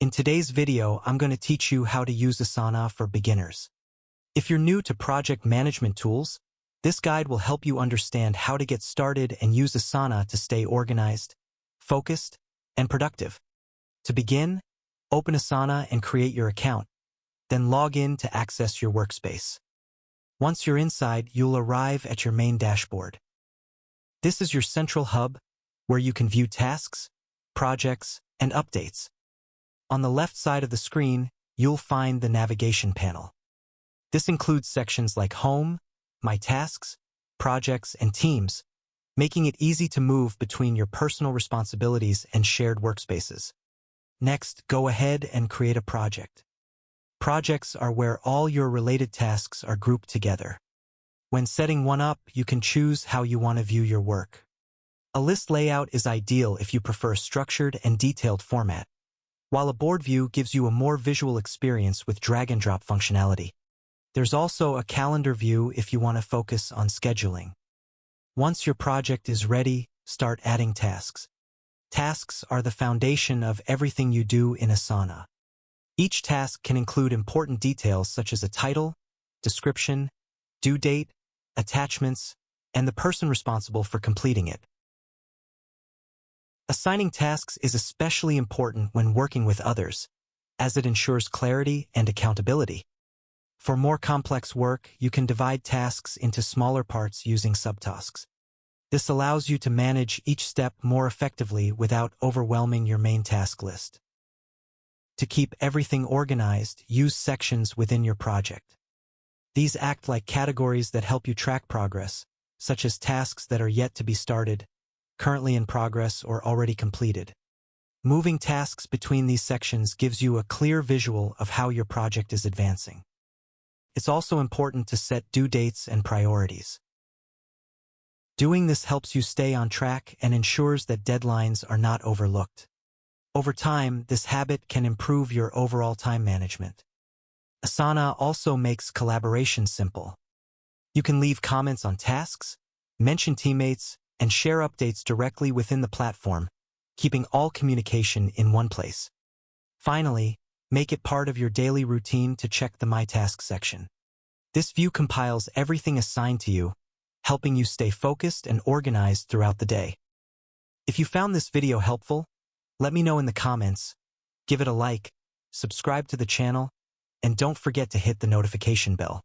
In today's video, I'm going to teach you how to use Asana for beginners. If you're new to project management tools, this guide will help you understand how to get started and use Asana to stay organized, focused, and productive. To begin, open Asana and create your account, then log in to access your workspace. Once you're inside, you'll arrive at your main dashboard. This is your central hub, where you can view tasks, projects, and updates. On the left side of the screen, you'll find the navigation panel. This includes sections like Home, My Tasks, Projects, and Teams, making it easy to move between your personal responsibilities and shared workspaces. Next, go ahead and create a project. Projects are where all your related tasks are grouped together. When setting one up, you can choose how you want to view your work. A list layout is ideal if you prefer a structured and detailed format, while a board view gives you a more visual experience with drag-and-drop functionality. There's also a calendar view if you want to focus on scheduling. Once your project is ready, start adding tasks. Tasks are the foundation of everything you do in Asana. Each task can include important details such as a title, description, due date, attachments, and the person responsible for completing it. Assigning tasks is especially important when working with others, as it ensures clarity and accountability. For more complex work, you can divide tasks into smaller parts using subtasks. This allows you to manage each step more effectively without overwhelming your main task list. To keep everything organized, use sections within your project. These act like categories that help you track progress, such as tasks that are yet to be started, currently in progress, or already completed. Moving tasks between these sections gives you a clear visual of how your project is advancing. It's also important to set due dates and priorities. Doing this helps you stay on track and ensures that deadlines are not overlooked. Over time, this habit can improve your overall time management. Asana also makes collaboration simple. You can leave comments on tasks, mention teammates, and share updates directly within the platform, keeping all communication in one place. Finally, make it part of your daily routine to check the My Tasks section. This view compiles everything assigned to you, helping you stay focused and organized throughout the day. If you found this video helpful, let me know in the comments, give it a like, subscribe to the channel, and don't forget to hit the notification bell.